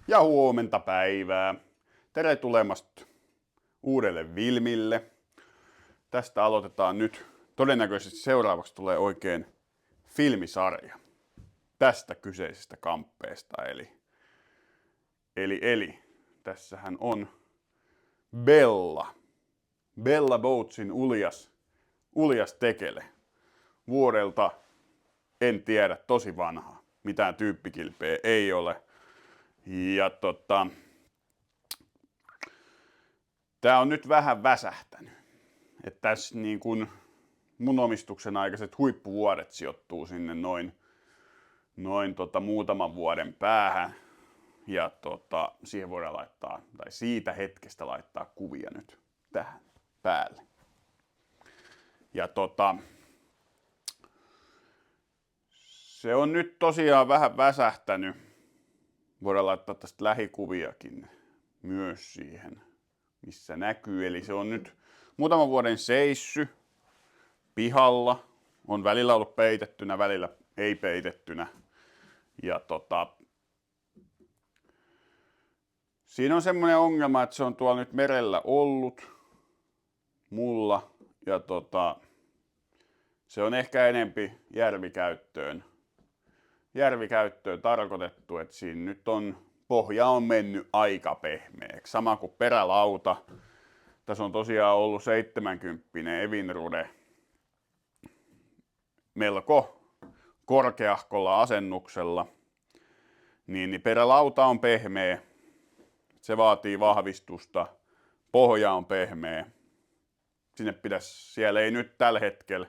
Ja huomenta päivää. Tere tulemasta uudelle Vilmille. Tästä aloitetaan nyt. Todennäköisesti seuraavaksi tulee oikein filmisarja tästä kyseisestä kamppeesta. Eli tässähän on Bella Boatsin uljas tekele. Vuodelta, en tiedä, tosi vanha. Mitään tyyppikilpeä ei ole. Ja tää on nyt vähän väsähtänyt. Että tässä niin kun mun omistuksen aikaiset huippuvuodet sijoittuu sinne noin muutaman vuoden päähän. Ja siihen voidaan laittaa, tai siitä hetkestä laittaa kuvia nyt tähän päälle. Ja se on nyt tosiaan vähän väsähtänyt. Voidaan laittaa tästä lähikuviakin myös siihen, missä näkyy. Eli se on nyt muutaman vuoden seissy pihalla. On välillä ollut peitettynä, välillä ei peitettynä. Ja siinä on semmoinen ongelma, että se on tuolla nyt merellä ollut mulla. Ja se on ehkä enempi järvikäyttöön tarkoitettu, että siinä nyt pohja on mennyt aika pehmeäksi. Sama kuin perälauta. Tässä on tosiaan ollut 70 Evinrude melko korkeahkolla asennuksella. Niin perälauta on pehmeä. Se vaatii vahvistusta. Pohja on pehmeä. Siellä ei nyt tällä hetkellä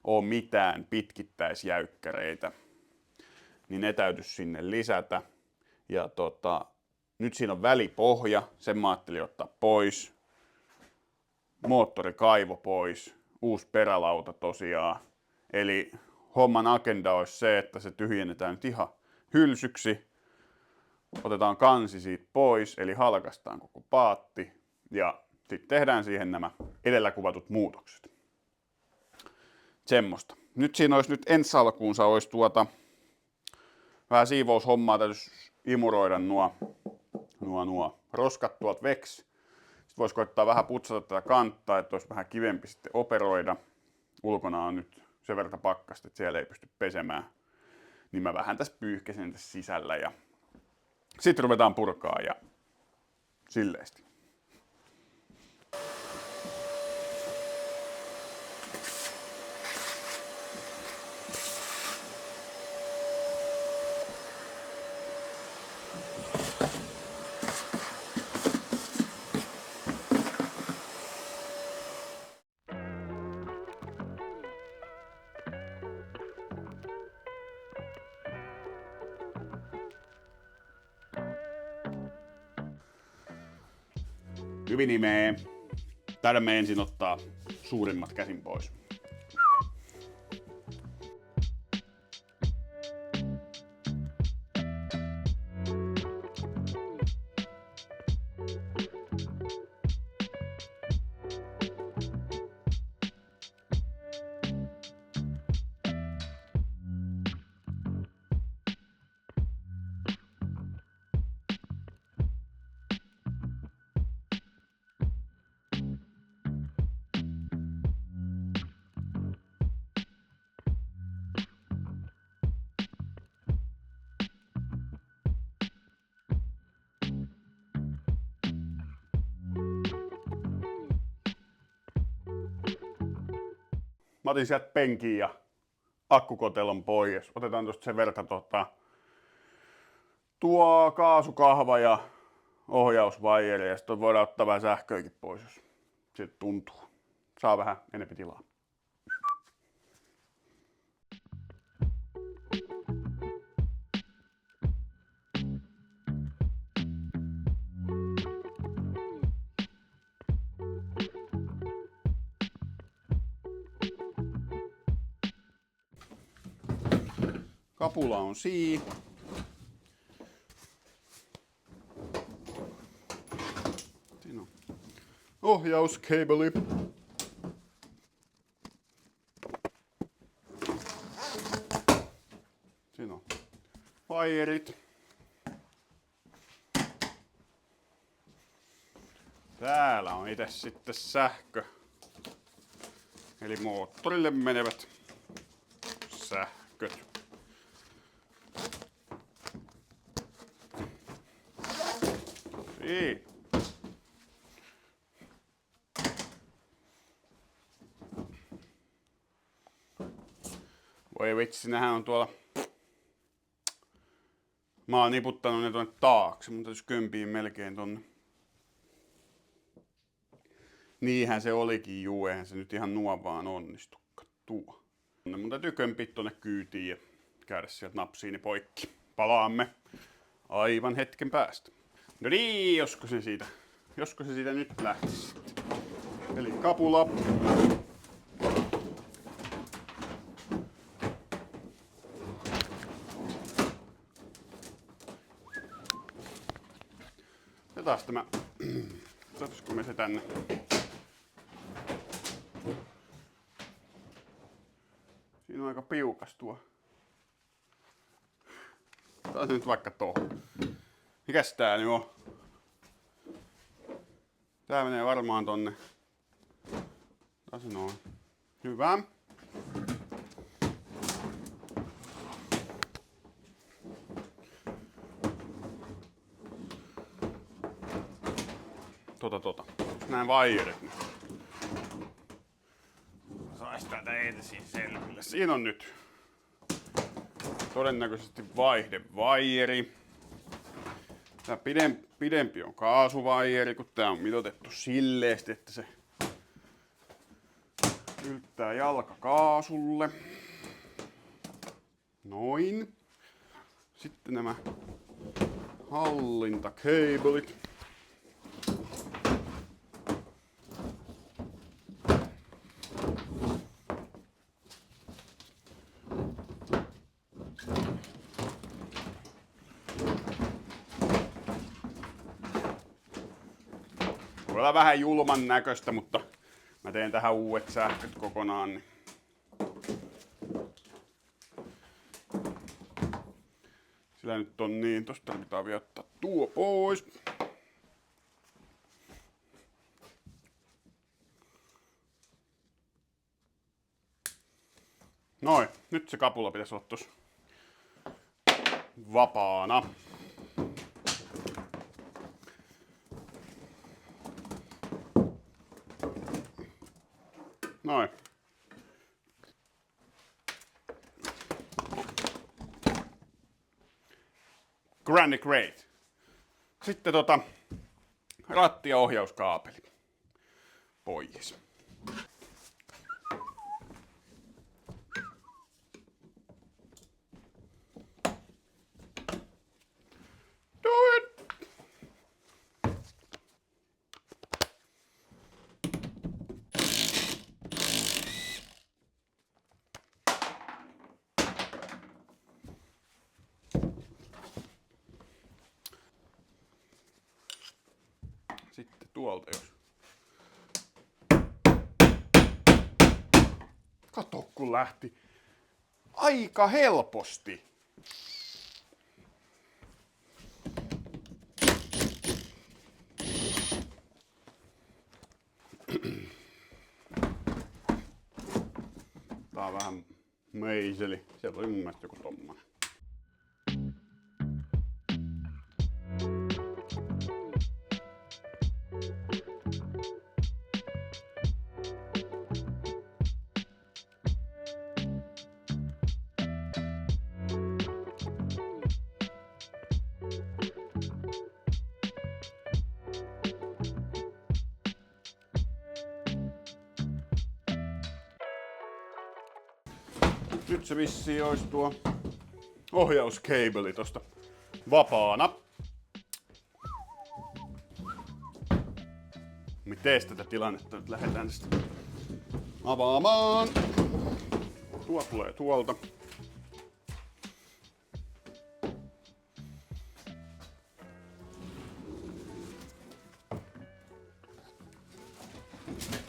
ole mitään pitkittäisjäykkäreitä. Niin ne täytyisi sinne lisätä. Ja nyt siinä on välipohja. Sen mä ajattelin ottaa pois. Moottorikaivo pois. Uusi perälauta tosiaan. Eli homman agenda olisi se, että se tyhjennetään nyt ihan hylsyksi. Otetaan kansi siitä pois, eli halkaistaan koko paatti. Ja sitten tehdään siihen nämä edellä kuvatut muutokset. Semmosta. Nyt siinä olisi ensi alkuunsa olisi vähän siivoushommaa, täytyisi imuroida nuo roskat tuolta veksi. Sitten voisi koittaa vähän putsata tätä kanttaa, että olisi vähän kivempi sitten operoida. Ulkona on nyt sen verran pakkasta, että siellä ei pysty pesemään. Niin mä vähän tässä pyyhkäsen tässä sisällä ja sitten ruvetaan purkaa ja silleesti. Hyvin imee. Täällä me ensin ottaa suurimmat käsin pois. Mä otin sieltä penkin ja akkukotelon pois. Otetaan tuosta sen verran tuo kaasukahva ja ohjausvaijeri ja sitten voidaan ottaa vähän sähköäkin pois, jos siltä tuntuu. Saa vähän enemmän tilaa. Kapula on siinä. Siinä on ohjauskabeli. Siinä on vaijerit. täällä on itse sitten sähkö. Eli moottorille menevät sähköt. Niin. Voi vitsi, nehän on tuolla. Mä oon niputtanut ne tuonne taakse, mutta jos kömpiin melkein tonne. Niinhän se olikin, juu, eihän se nyt ihan nuo vaan onnistu. Tuo. Mun täytyy kömpiä tonne kyytiin ja käydä sieltä napsiini poikki. Palaamme aivan hetken päästä. No niin, josko se siitä nyt lähtisi sitten. Eli kapula. Ja taas tämä, otaisiko me se tänne? Siinä on aika piukas tuo. Taas nyt vaikka tohon. Mikäs tää nyt on? Tää menee varmaan tonne. Taas noin. Hyvä. Näin vaijerit nyt. Sais täältä ensin selville. Siinä on nyt todennäköisesti vaihdevaieri. Tää pidempi on kaasuvaieri, kun tää on mitoitettu silleesti, että se yltää jalka kaasulle. Noin. Sitten nämä hallintakeibelit. Voi olla vähän julman näköistä, mutta mä teen tähän uudet sähköt kokonaan. Niin. Sillä nyt on niin, tosta tarvitaan vielä ottaa tuo pois. Noin, nyt se kapula pitäisi olla tossa vapaana. Noin. Granny Great. Sitten ratti- ja ohjauskaapeli. Pois. Sitten tuolta jos. Kato kun lähti aika helposti. Tää on vähän meiseli. Siellä oli mun mielestä joku tommonen. Nyt se vissiin olisi tuo ohjauskeibeli tosta vapaana. Miten tätä tilannetta nyt lähdetään tästä avaamaan? Tuo tulee tuolta.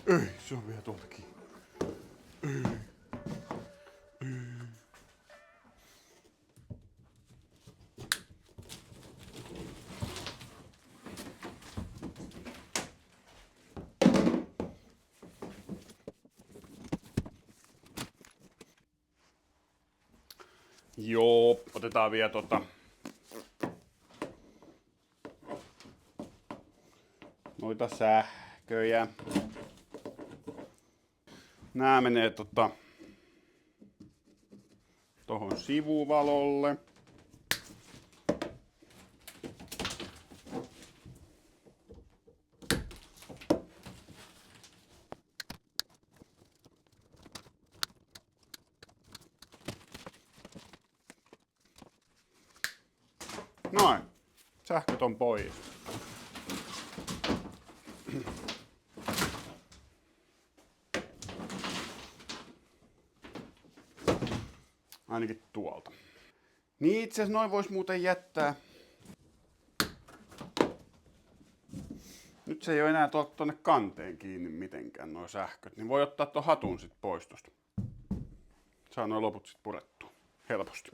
Ei, se on vielä tuoltakin. Joo, otetaan vielä noita sähköjä. Nää menee tohon sivuvalolle. Noin. Sähköt on pois. Ainakin tuolta. Niin itse asiassa noin vois muuten jättää. Nyt se ei oo enää tonne kanteen kiinni mitenkään nuo sähköt. Niin voi ottaa ton hatun sit pois tosta. Saa nuo loput sit purettua. Helposti.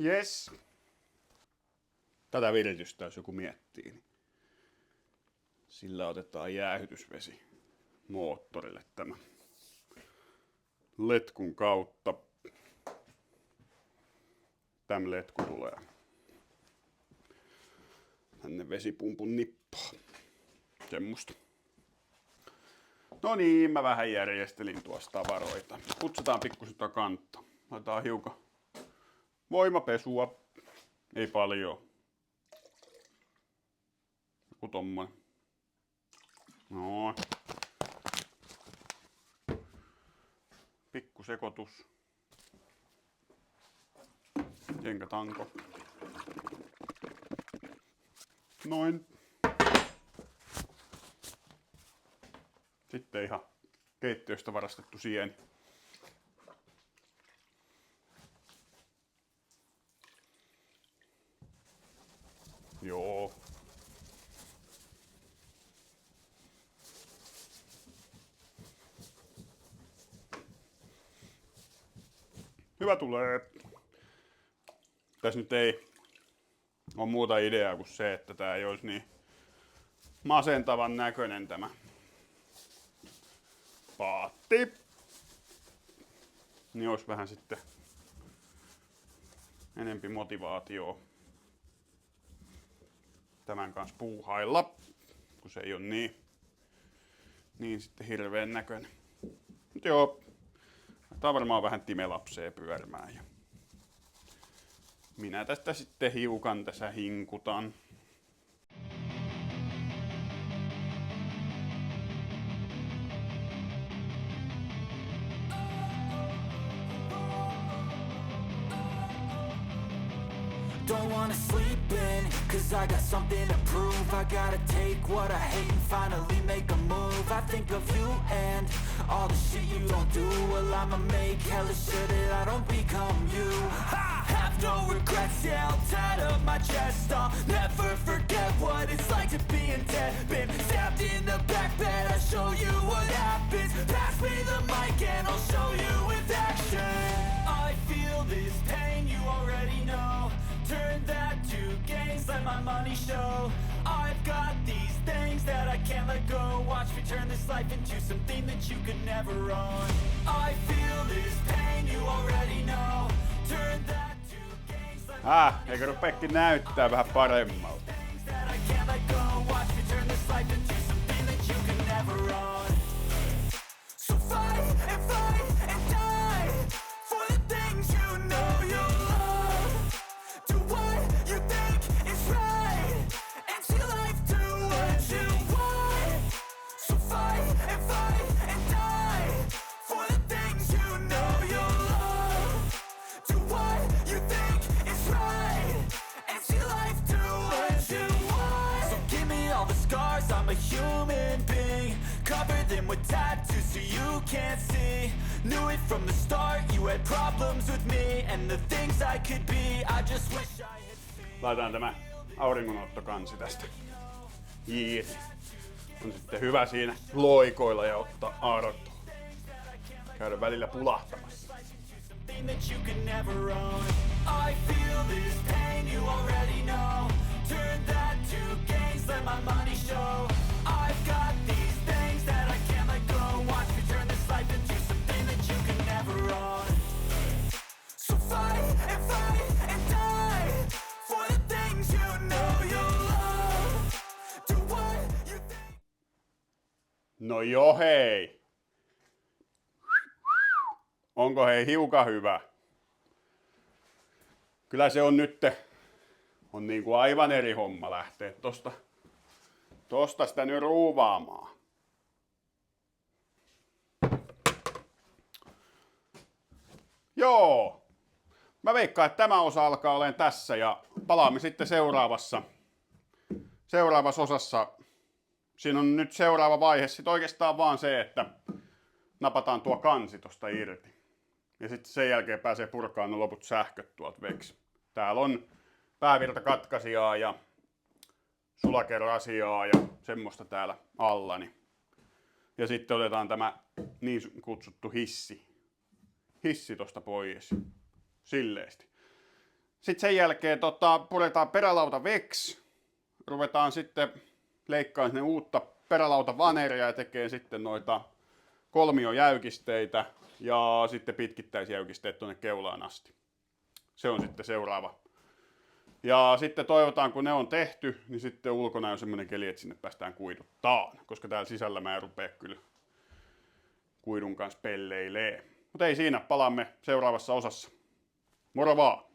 Yes. Tätä viritystä jos joku miettii, niin sillä otetaan jäähytysvesi moottorille tämä letkun kautta. Tämä letku tulee tänne vesipumpun nippaan. Semmosta. No niin, mä vähän järjestelin tuosta tavaroita. Putsataan pikkusen tuota kantta. Laitetaan hiukan voimapesua. Ei paljon. Joku tommonen. Noin. Pikku sekoitus. Jenkatanko. Noin. Sitten ihan keittiöstä varastettu sieni. Joo. Hyvä tulee. Tässä nyt ei ole muuta ideaa kuin se, että tää ei olisi niin masentavan näköinen tämä paatti. Niin olisi vähän sitten enempi motivaatioa tämän kanssa puuhailla, kun se ei ole niin sitten hirveän näköinen. Mut joo, tää varmaan vähän timelapsee pyörimään. Ja minä tästä sitten hiukan tässä hinkutan. Don't wanna sleep in, cause I got something to prove. I gotta take what I hate and finally make a move. I think of you and all the shit you don't do. Well, I'ma make hella sure that I don't become you. I have no regrets, yeah, I'll tie up my chest. I'll never forget what it's like to be in debt. Been stabbed in the back bed, I'll show you what happens. Pass me the mic and I'll show you with action. I feel this pain, you already know. Turn that to gains, let my money show. I've got these things that I can't let go. Watch me turn this life into something that you could never own. I feel this pain, you already know. Turn that to gains, let my Eikö rupeekin näyttää vähän paremmalta? things that I can't let go. Watch me turn this life into something that you could never own. So fight and die for the things you know you love. Do what you think is right and see life do what you want. So fight and die for the things you know you love. Do what you think is right and see life do what you want. So give me all the scars, I'm a human being. Cover them with tattoos so you can't see. Knew it from the start, you had problems with me and the things I could be. I just wish I had seen. Laitetaan tämä auringonottokansi tästä irti. On sitten hyvä siinä loikoilla ja ottaa aarot. Käydä välillä pulahtamassa. Something that you could never own. I feel this pain, you already know. Turn that to gains, let my money show. I've got these things that I can't let go. Watch me turn this life into something that you can never own. So No joo hei. Onko hei hiukan hyvä? Kyllä se on nyt on niinku aivan eri homma lähteä tosta sitä nyt ruuvaamaan. Joo. Mä veikkaan, että tämä osa alkaa olemaan tässä ja palaamme sitten seuraavassa osassa. Siinä on nyt seuraava vaihe sitten oikeastaan vaan se, että napataan tuo kansi tosta irti. Ja sitten sen jälkeen pääsee purkaan ne loput sähköt tuolta veksi. Täällä on päävirtakatkaisijaa ja sulakerasiaa ja semmoista täällä alla. Ja sitten otetaan tämä niin kutsuttu hissi tosta pois. Silleesti. Sitten sen jälkeen puretaan perälauta veksi. Ruvetaan sitten leikkaamaan sinne uutta perälautavaneria ja tekee sitten noita kolmiojäykisteitä ja sitten pitkittäisjäykisteet tuonne keulaan asti. Se on sitten seuraava. Ja sitten toivotaan, kun ne on tehty, niin sitten ulkona on semmoinen keli, että sinne päästään kuiduttaan. Koska täällä sisällä mä en rupea kyllä kuidun kanssa pelleilee. Mutta ei siinä, palaamme seuraavassa osassa. Moro vaan!